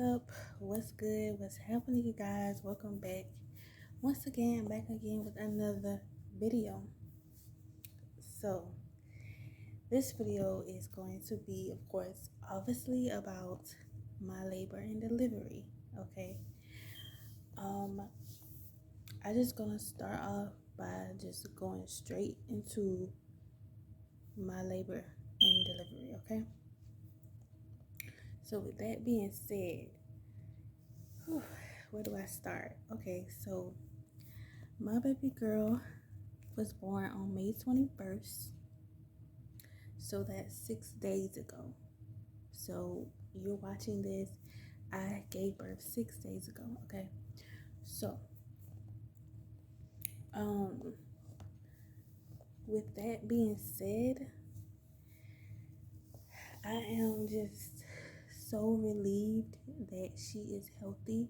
up? What's good? What's happening, you guys? Welcome back. Once again, back again with another video. So, this video is going to be, of course, obviously about my labor and delivery. Okay. Um, I just gonna start off by just going straight into my labor and delivery. Okay. So, with that being said, where do I start? Okay, so my baby girl was born on May 21st, so that's 6 days ago. So you're watching this, I gave birth 6 days ago. Okay, so um with that being said, I am just so relieved that she is healthy,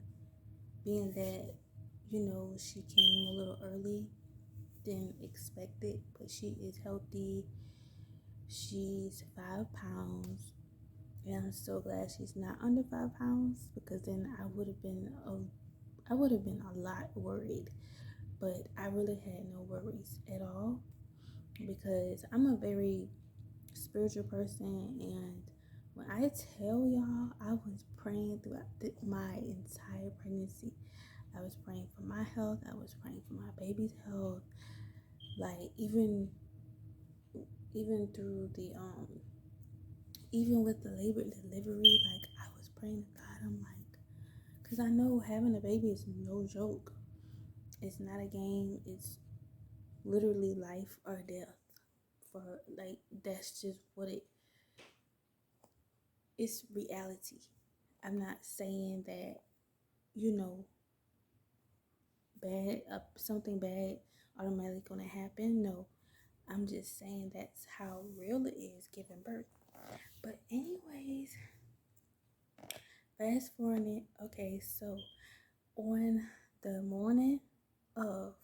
being that she came a little early than expected, but she is healthy. She's 5 pounds, and I'm so glad she's not under 5 pounds, because then I would have been a lot worried. But I really had no worries at all, because I'm a very spiritual person, and when I tell y'all, I was praying throughout my entire pregnancy. I was praying for my health. I was praying for my baby's health. Like even through the even with the labor and delivery, like I was praying to God. I'm like, because I know having a baby is no joke. It's not a game. It's literally life or death. For like, that's just what it's reality. I'm not saying that you know bad something bad automatically gonna happen. No, I'm just saying that's how real it is giving birth. But anyways, fast forwarding. Okay, so on the morning of,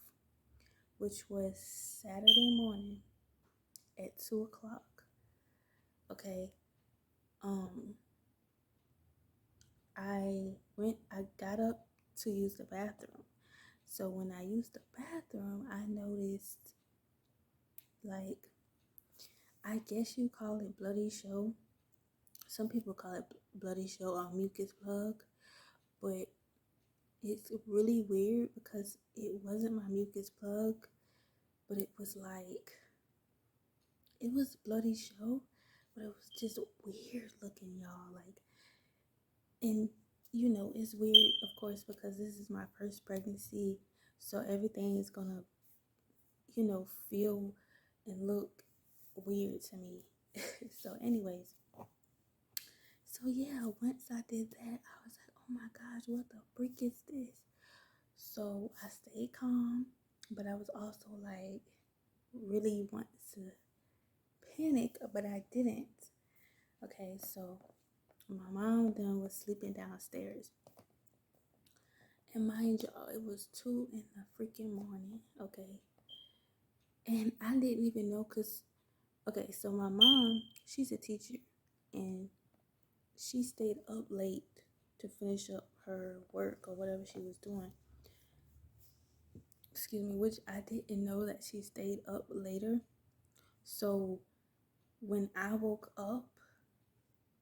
which was Saturday morning at 2 o'clock. Okay, um, I got up to use the bathroom. So when I used the bathroom, I noticed, like, I guess you call it bloody show. Some people call it bloody show or mucus plug, but it's really weird because it wasn't my mucus plug, but it was like, it was bloody show, but it was just weird looking, y'all. Like, and it's weird, of course, because this is my first pregnancy, so everything is gonna, feel and look weird to me. So, anyways, so yeah, once I did that, I was like, oh my gosh, what the freak is this? So I stayed calm, but I was also like, really want to panic, but I didn't. Okay, so my mom then was sleeping downstairs. And mind y'all, it was 2 in the freaking morning, okay? And I didn't even know, because, okay, so my mom, she's a teacher, and she stayed up late to finish up her work or whatever she was doing. Excuse me, which I didn't know that she stayed up later. So when I woke up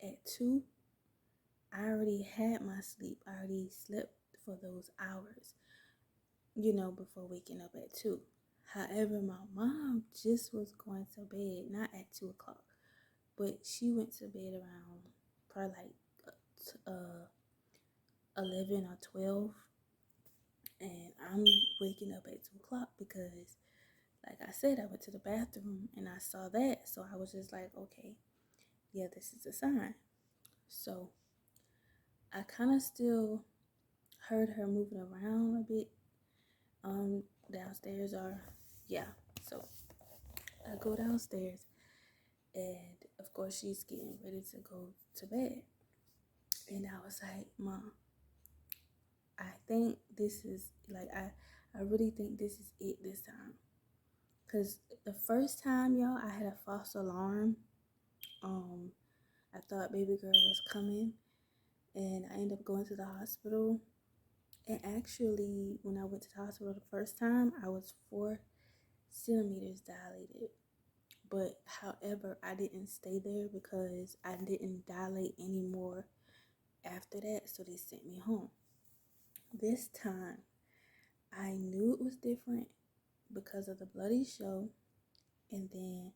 at 2, I already had my sleep. I already slept for those hours, before waking up at 2. However, my mom just was going to bed, not at 2 o'clock, but she went to bed around probably like 11 or 12. And I'm waking up at 2 o'clock because, like I said, I went to the bathroom and I saw that. So I was just like, okay, yeah, this is a sign. So I kind of still heard her moving around a bit downstairs, or yeah. So I go downstairs, and of course she's getting ready to go to bed. And I was like, Mom, I think this is like, I really think this is it this time. Cause the first time, y'all, I had a false alarm. I thought baby girl was coming, and I ended up going to the hospital. And actually, when I went to the hospital the first time, I was 4 centimeters dilated. But however, I didn't stay there because I didn't dilate anymore after that, so they sent me home. This time, I knew it was different because of the bloody show. And then,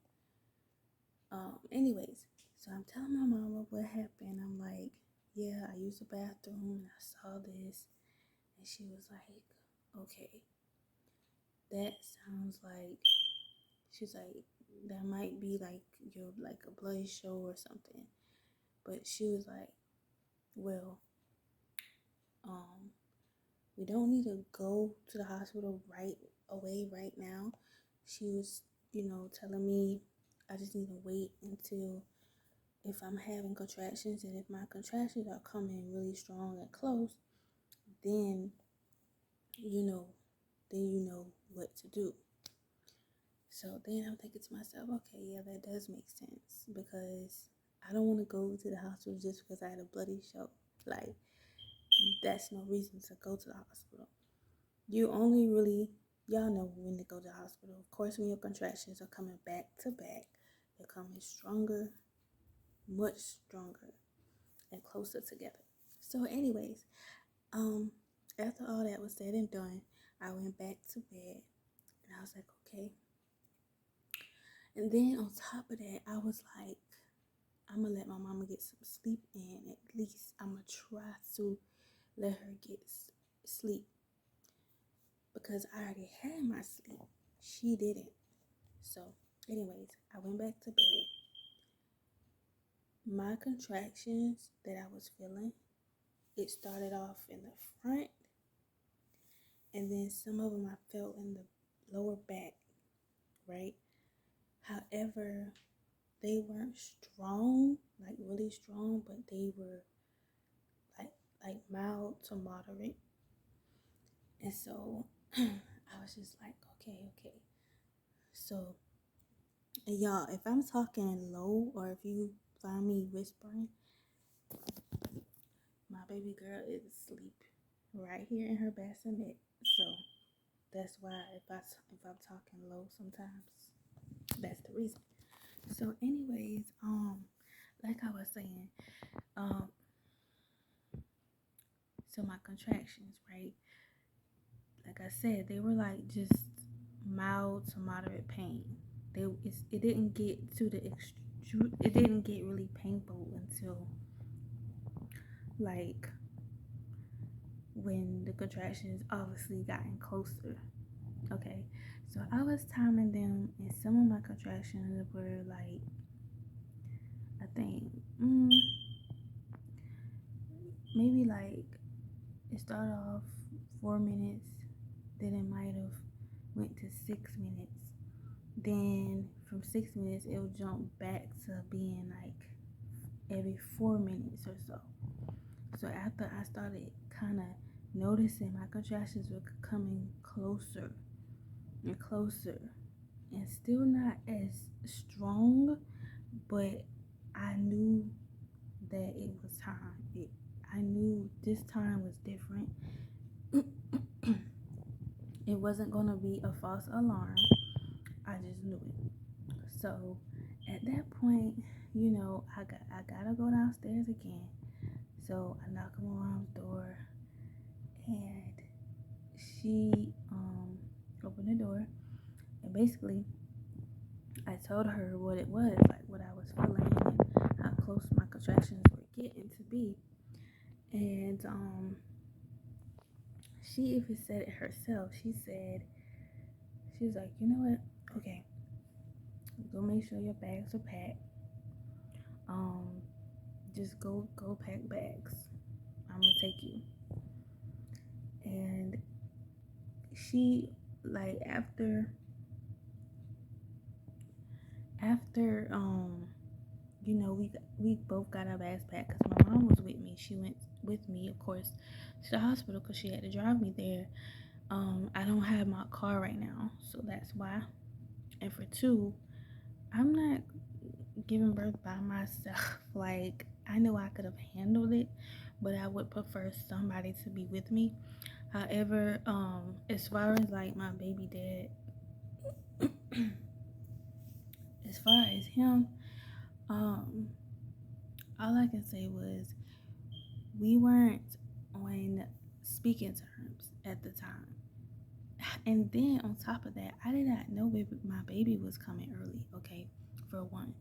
anyways, so I'm telling my mama what happened. I'm like, yeah, I used the bathroom and I saw this. And she was like, okay, that sounds like, she's like, that might be like your, like a bloody show or something. But she was like, well, we don't need to go to the hospital right away right now. She was, telling me I just need to wait until if I'm having contractions, and if my contractions are coming really strong and close, then you know, what to do. So then I'm thinking to myself, okay, yeah, that does make sense, because I don't want to go to the hospital just because I had a bloody show. Like, that's no reason to go to the hospital. You only really, y'all know when to go to the hospital. Of course, when your contractions are coming back to back, they're coming stronger, much stronger, and closer together. So, anyways, after all that was said and done, I went back to bed, and I was like, okay. And then on top of that, I was like, I'm gonna let my mama get some sleep in. At least I'm gonna try to let her get sleep, because I already had my sleep. She didn't. So, anyways, I went back to bed. My contractions that I was feeling, it started off in the front, and then some of them I felt in the lower back, right? However, they weren't strong, like really strong, but they were like mild to moderate. And so I was just like, okay. So, and y'all, if I'm talking low or if you find me whispering, my baby girl is asleep right here in her bassinet. So that's why if I'm talking low sometimes, that's the reason. So anyways, like I was saying, um, so my contractions, right? Like I said, they were like just mild to moderate pain. It didn't get to the extreme. It didn't get really painful until like when the contractions obviously gotten closer. Okay, so I was timing them, and some of my contractions were like, I think, maybe like it started off 4 minutes, then it might have went to 6 minutes. Then from 6 minutes, it would jump back to being like every 4 minutes or so. So after I started kind of noticing my contractions were coming closer and closer, and still not as strong, but I knew that it was time. I knew this time was different. It wasn't going to be a false alarm. I just knew it. So at that point, I gotta go downstairs again. So I knock on my mom's door, and she opened the door, and basically I told her what it was, like what I was feeling and how close my contractions were getting to be. And she even said it herself. She was like, you know what? Okay, go make sure your bags are packed. Just go pack bags. I'm gonna take you. And she, like, after we both got our bags packed, because my mom was with me. She went with me, of course, to the hospital because she had to drive me there. I don't have my car right now, so that's why. And for two, I'm not giving birth by myself. Like, I know I could have handled it, but I would prefer somebody to be with me. However, as far as like my baby dad, as far as him, um, all I can say was we weren't on speaking terms at the time. And then on top of that, I did not know my baby was coming early, okay, for one.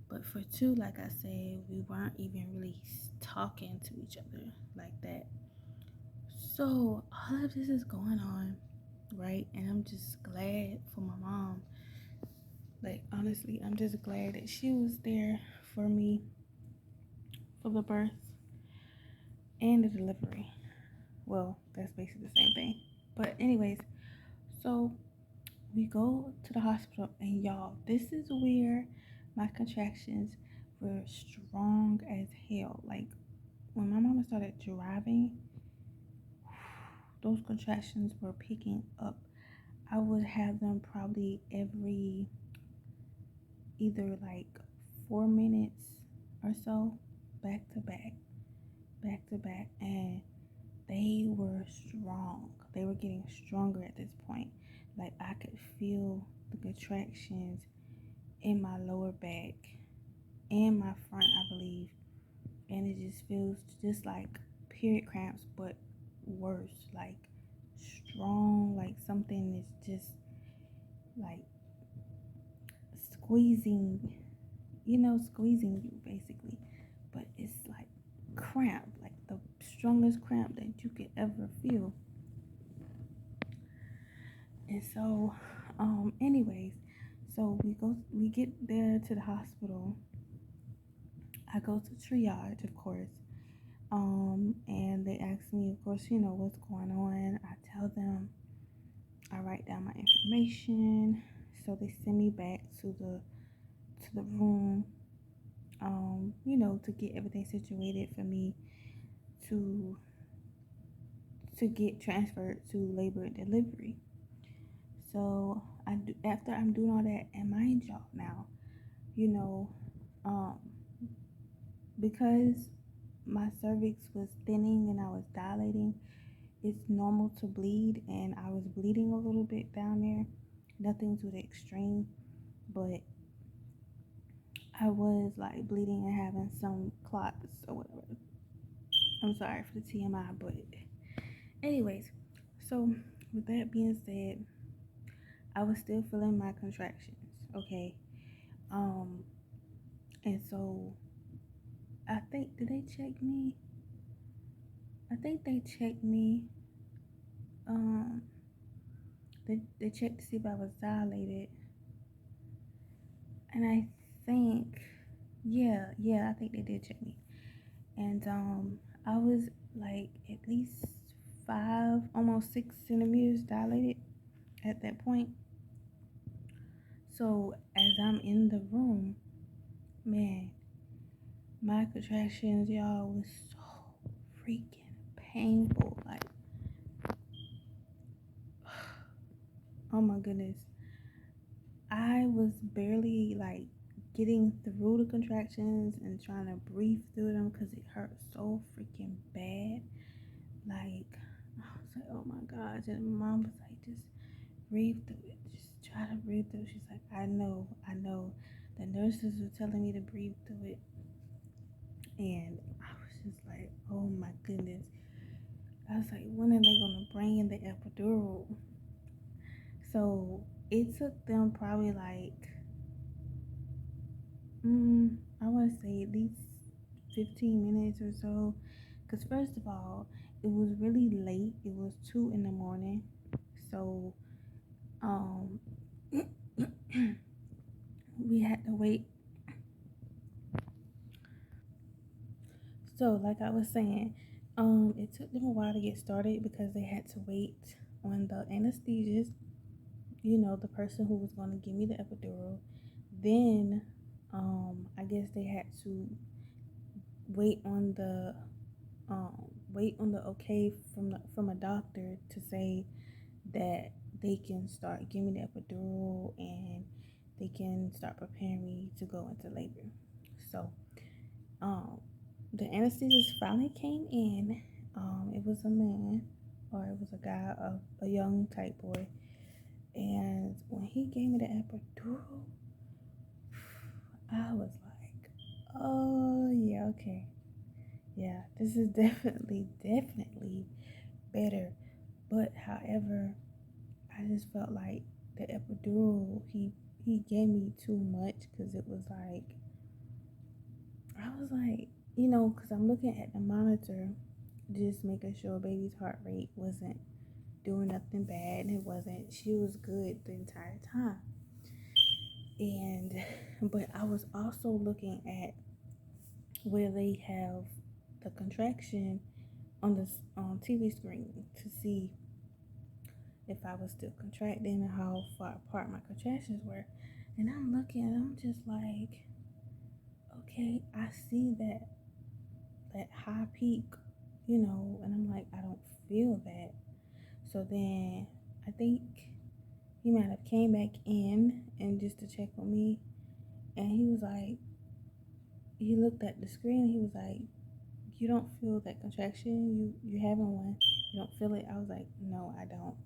But for two, like I said, we weren't even really talking to each other like that. So all of this is going on, right? And I'm just glad for my mom. Like, honestly, I'm just glad that she was there for me for the birth and the delivery. Well, that's basically the same thing. But, anyways, so we go to the hospital, and y'all, this is where my contractions were strong as hell. Like, when my mama started driving, those contractions were picking up. I would have them probably every either like 4 minutes or so, back to back, back to back, and they were strong. They were getting stronger at this point. Like I could feel the contractions in my lower back and my front, I believe, and it just feels just like period cramps, but worse, like strong, like something is just like squeezing, squeezing you basically. But it's like cramp, like the strongest cramp that you could ever feel. And so, anyways, so we get there to the hospital. I go to triage, of course. And they ask me, of course, what's going on. I tell them, I write down my information. So they send me back to the room, to get everything situated for me to to get transferred to labor and delivery. So after I'm doing all that, and mind y'all now, you know, um, because my cervix was thinning and I was dilating, it's normal to bleed, and I was bleeding a little bit down there. Nothing to the extreme, but I was like bleeding and having some clots or whatever. I'm sorry for the TMI, but anyways, so with that being said, I was still feeling my contractions, okay? Um, and so I think, did they check me? I think they checked me. Um, they checked to see if I was dilated, and I think, I think they did check me, and I was like at least 5, almost 6 centimeters dilated at that point. So as I'm in the room, man, my contractions, y'all, was so freaking painful. Like, oh my goodness. I was barely like getting through the contractions and trying to breathe through them because it hurt so freaking bad. Like, I was like, oh my gosh. And mom was like, just breathe through it. Just try to breathe through it. She's like, I know. The nurses were telling me to breathe through it. And I was just like, oh my goodness. I was like, when are they going to bring in the epidural? So it took them probably like, I want to say at least 15 minutes or so. Because, first of all, it was really late. It was 2 in the morning. So, um, we had to wait. So, like I was saying, it took them a while to get started because they had to wait on the anesthetist, the person who was going to give me the epidural. Then, I guess they had to wait on the okay from a doctor to say that they can start giving me the epidural and they can start preparing me to go into labor. So, um, the anesthetist finally came in. It was a man, or it was a guy, a young type boy. And when he gave me the epidural, I was like, oh, yeah, okay. Yeah, this is definitely better. But however, I just felt like the epidural, he gave me too much because it was like, I was like, because I'm looking at the monitor, just making sure baby's heart rate wasn't doing nothing bad, and it wasn't. She was good the entire time. And but I was also looking at where they have the contraction on the TV screen to see if I was still contracting and how far apart my contractions were. And I'm looking and I'm just like, okay, I see that high peak, and I'm like, I don't feel that. So then I think he might have came back in and just to check on me, and he was like, he looked at the screen and he was like, you don't feel that contraction? You having one? You don't feel it? I was like, no, I don't.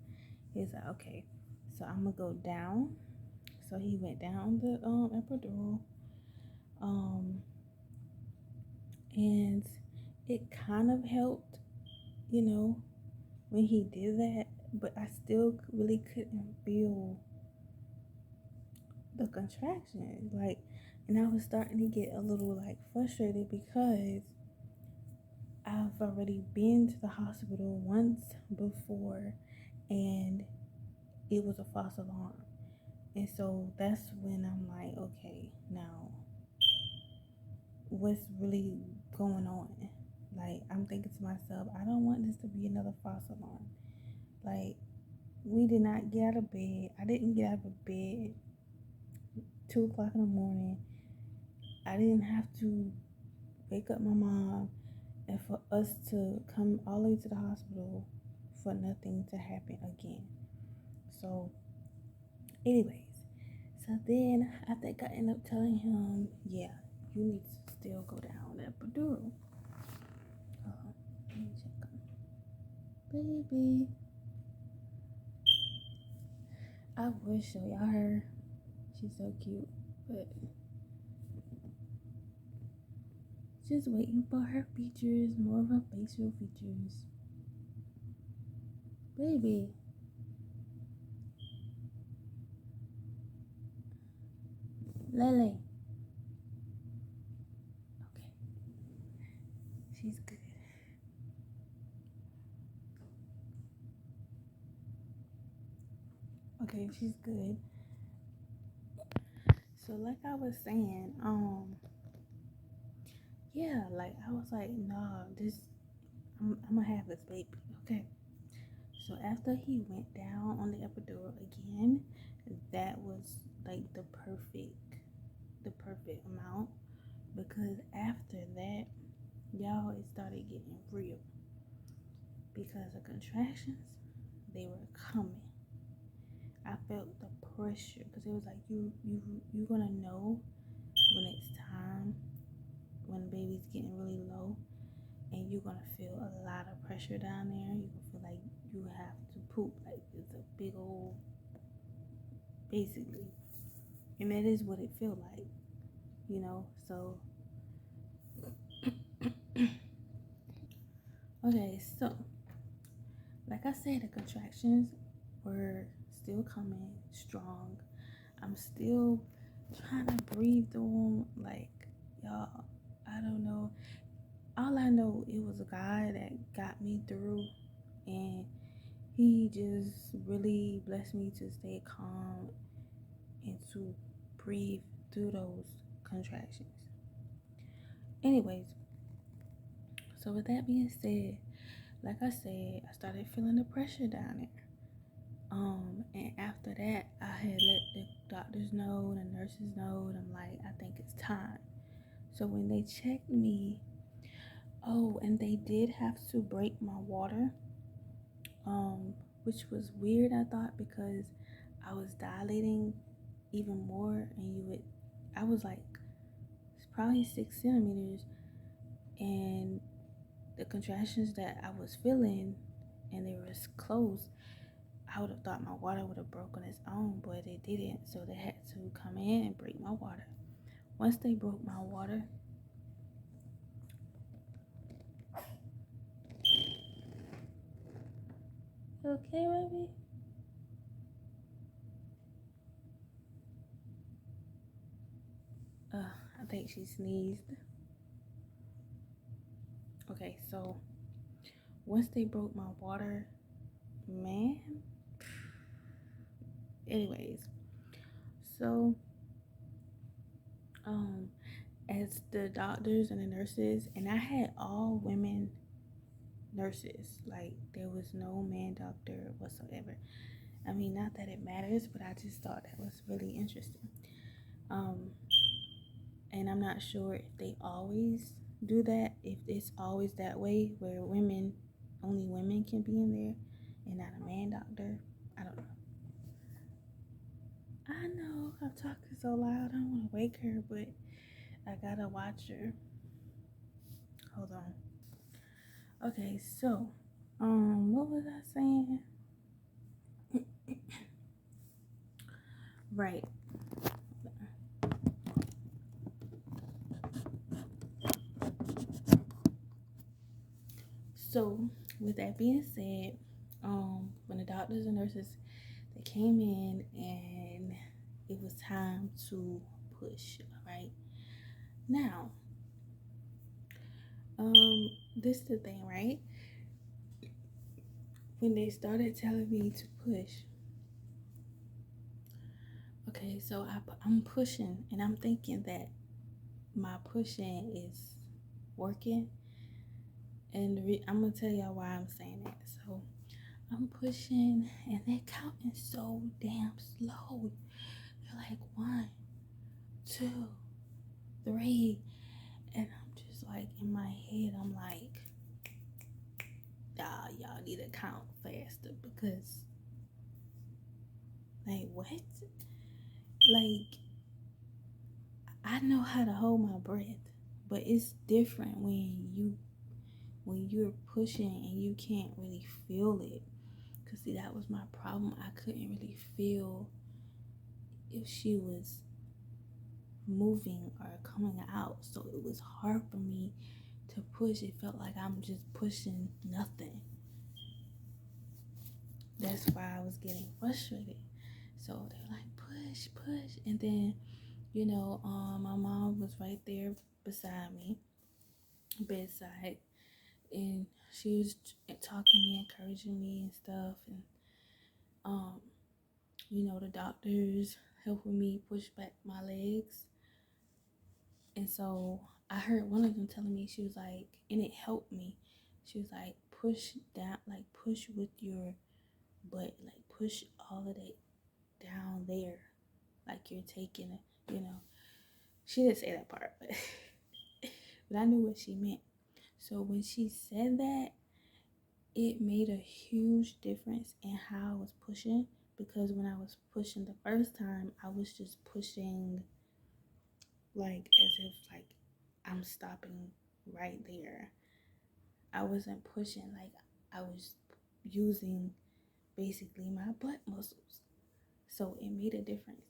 He's like, okay, so I'm gonna go down. So he went down the epidural, um, and it kind of helped, when he did that, but I still really couldn't feel the contraction, like, and I was starting to get a little like frustrated because I've already been to the hospital once before, and it was a false alarm. And so that's when I'm like, okay, now what's really going on? Like, I'm thinking to myself, I don't want this to be another false alarm. Like, we did not get out of bed. I didn't get out of bed 2 o'clock in the morning. I didn't have to wake up my mom and for us to come all the way to the hospital for nothing to happen again. So, anyways, so then I think I ended up telling him, yeah, you need to still go down that epidural. Let me check on baby. I wish show y'all her. She's so cute, but just waiting for her features, more of her facial features. Baby. Lele. Okay. She's good. Okay, she's good. So like I was saying, yeah, like I was like, nah, I'm gonna have this baby. Okay. So after he went down on the epidural again, that was like the perfect amount, because after that, y'all, it started getting real because the contractions, they were coming. I felt the pressure because it was like you're gonna know when it's time, when the baby's getting really low, and you're gonna feel a lot of pressure down there. You're gonna feel like you have to poop, like it's a big old, basically, and that is what it feel like, So okay, so like I said, the contractions were still coming strong. I'm still trying to breathe through them. Like, y'all, I don't know. All I know, it was a guy that got me through, and he just really blessed me to stay calm and to breathe through those contractions. Anyways, so with that being said, like I said, I started feeling the pressure down there. And after that, I had let the doctors know, the nurses know, and I'm like, I think it's time. So when they checked me, and they did have to break my water, which was weird, I thought, because I was dilating even more, and I was like, it's probably 6 centimeters, and the contractions that I was feeling, and they was close, I would have thought my water would have broke on its own, but it didn't. So they had to come in and break my water. Once they broke my water, okay, baby. I think she sneezed. Okay, so once they broke my water, man. Anyways, so as the doctors and the nurses, and I had all women nurses, like there was no man doctor whatsoever. I mean, not that it matters, but I just thought that was really interesting. Um, and I'm not sure if they always do that, if it's always that way where only women can be in there and not a man doctor. I don't know. I know I'm talking so loud. I don't want to wake her, but I gotta watch her. Hold on. Okay, so, what was I saying? Right. So, with that being said, when the doctors and nurses they came in and it was time to push. All right. Now, this is the thing, right? When they started telling me to push, okay, so I'm pushing and I'm thinking that my pushing is working, and I'm gonna tell y'all why I'm saying that. So I'm pushing and they're counting so damn slow. They're like 1, 2, 3, and I'm just like in my head, I'm like, y'all need to count faster because, like, what? Like, I know how to hold my breath, but it's different when you're pushing and you can't really feel it. Cause see, that was my problem. I couldn't really feel if she was moving or coming out, so it was hard for me to push. It felt like I'm just pushing nothing. That's why I was getting frustrated. So they're like, push, push, and then my mom was right there beside me, bedside, and she was talking to me, encouraging me and stuff, and um, the doctors helping me push back my legs. And so I heard one of them telling me, she was like, and it helped me. She was like, push down, like push with your butt, like push all of that down there, like you're taking it, She didn't say that part, but but I knew what she meant. So when she said that, it made a huge difference in how I was pushing, because when I was pushing the first time, I was just pushing like as if like I'm stopping right there. I wasn't pushing like I was using basically my butt muscles. So it made a difference.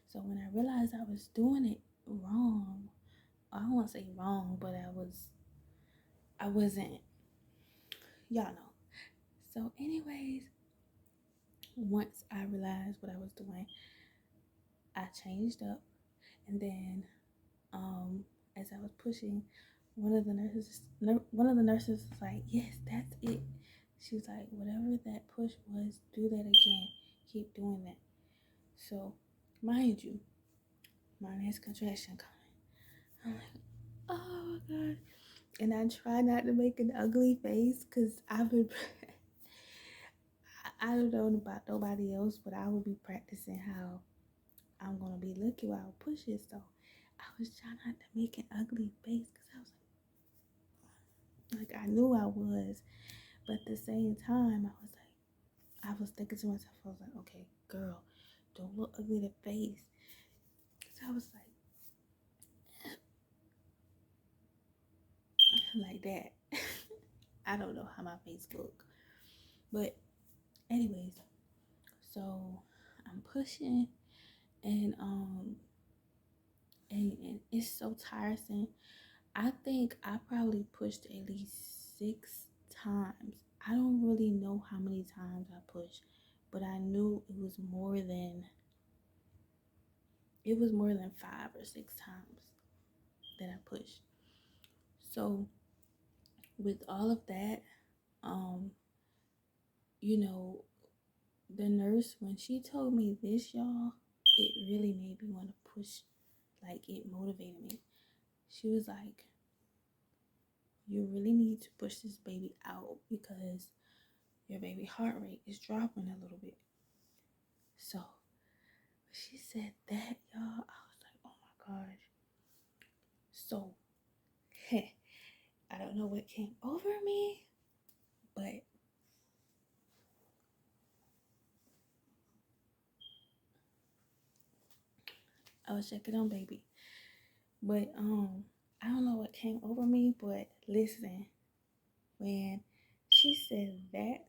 So when I realized I was doing it wrong, I don't want to say wrong, but I wasn't, y'all know. So anyways, once I realized what I was doing, I changed up, and then as I was pushing, one of the nurses was like, yes, that's it. She was like, whatever that push was, do that again. Keep doing that. So, mind you, my next contraction coming. I'm like, oh my god. And I try not to make an ugly face because I've been, I don't know about nobody else, but I will be practicing how I'm going to be looking while I push it. So I was trying not to make an ugly face because I was like I knew I was. But at the same time, I was thinking to myself, I was like, okay, girl, don't look ugly to face. So I was like, like that. I don't know how my face look. But anyways, so I'm pushing and it's so tiresome. I think I probably pushed at least 6 times. I don't really know how many times I pushed, but I knew it was more than 5 or 6 times that I pushed. So with all of that, um, you know, the nurse, when she told me this, y'all, it really made me want to push. Like, it motivated me. She was like, you really need to push this baby out because your baby heart rate is dropping a little bit. So she said that, y'all, I was like, oh my gosh. So I don't know what came over me, but I was checking on baby. But I don't know what came over me, but listen, when she said that,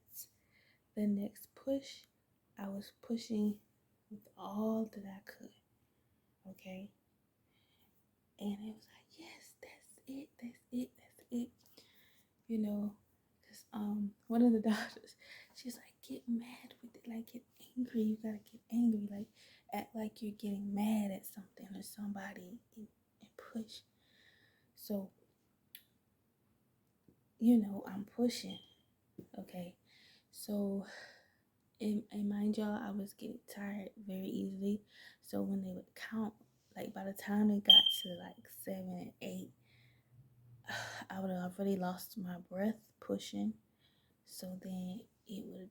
the next push, I was pushing with all that I could. Okay? And it was like, yes, that's it, that's it, that's it. You know, because one of the doctors, she's like, get mad with it, like get angry. You gotta get angry, like act like you're getting mad at something or somebody and push. So, I'm pushing. Okay. So, and mind y'all, I was getting tired very easily. So when they would count, like by the time they got to like 7 and 8, I would have already lost my breath pushing. So then and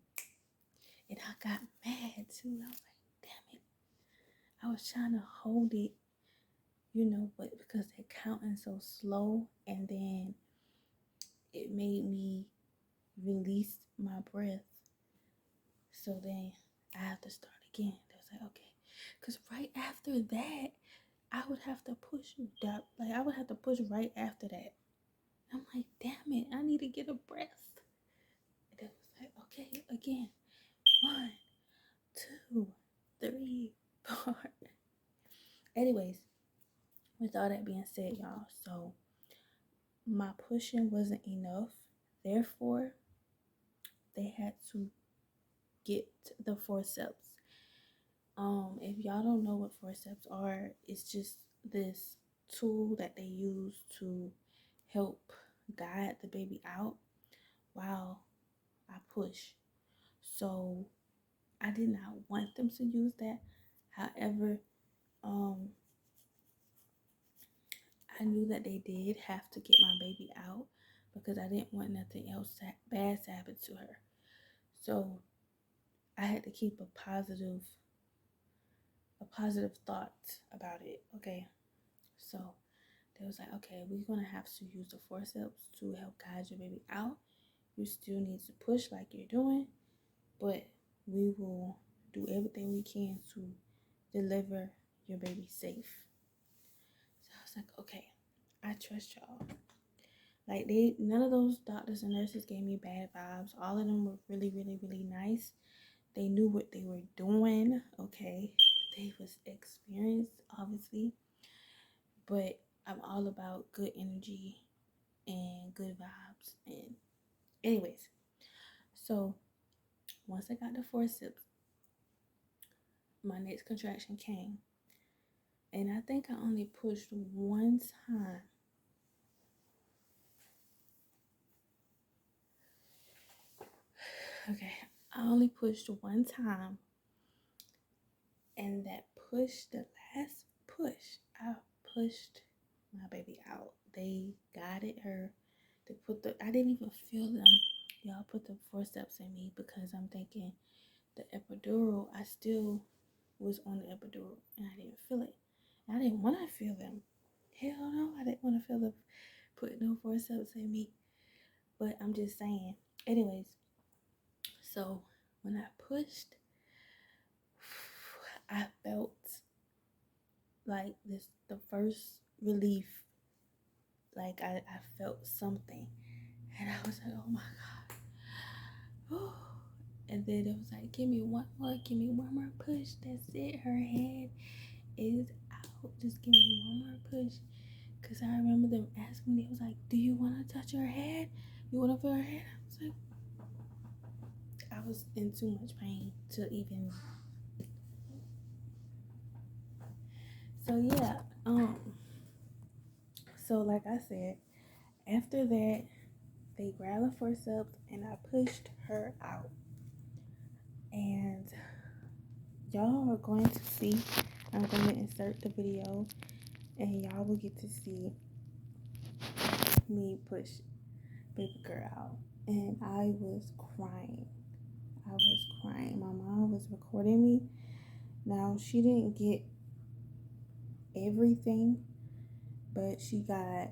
I got mad too. I was like, damn it. I was trying to hold it, but because they're counting so slow, and then it made me release my breath. So then I have to start again. They was like, okay. Because right after that, I would have to push that. Like, I would have to push right after that. I'm like, damn it, I need to get a breath. And they was like, okay, again. 1, 2, 3, 4. Anyways, with all that being said, y'all, so my pushing wasn't enough. Therefore, they had to get the forceps. If y'all don't know what forceps are, it's just this tool that they use to help guide the baby out while I push. So I did not want them to use that. However, I knew that they did have to get my baby out because I didn't want nothing else bad to happen to her. So I had to keep a positive thought about it. Okay. So they was like, okay, we're gonna have to use the forceps to help guide your baby out. You still need to push like you're doing, but we will do everything we can to deliver your baby safe. So I was like, okay, I trust y'all. Like, none of those doctors and nurses gave me bad vibes. All of them were really, really, really nice. They knew what they were doing. Okay, they was experienced, obviously, but I'm all about good energy and good vibes. And anyways, so once I got the forceps, my next contraction came, and I think I only pushed one time. Okay, I only pushed one time, and that push, the last push, I pushed my baby out. They guided her. I didn't even feel them. Y'all put the forceps in me because I'm thinking the epidural, I still was on the epidural and I didn't feel it. And I didn't want to feel them. Hell no, I didn't want to feel them putting no forceps in me. But I'm just saying. Anyways, so when I pushed, I felt like the first relief, like I felt something, and I was like, oh my god. And then it was like, give me one more push. That's it. Her head is out. Just give me one more push. Cause I remember them asking me, it was like, do you want to touch her head? You want to feel her head? I was in too much pain to even. So yeah, so like I said, after that, they grabbed the forceps and I pushed her out. And y'all are going to see, I'm going to insert the video and y'all will get to see me push baby girl out. And I was crying. My mom was recording me. Now, she didn't get everything, but she got,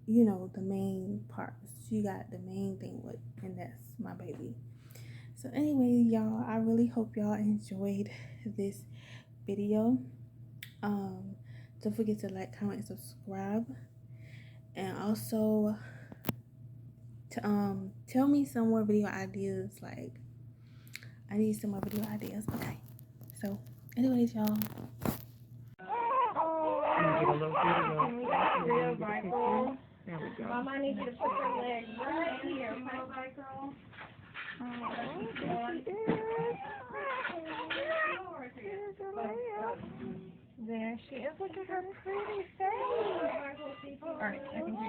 the main parts. She got the main thing with, and that's my baby. So anyway, y'all, I really hope y'all enjoyed this video. Don't forget to like, comment, and subscribe. And also, tell me some more video ideas. Like, I need some more video ideas. Okay. So, anyways, y'all. Michael. There we go. Mama, I need you to put your legs right here, Michael. There she is. Look at her pretty face. All right, I think we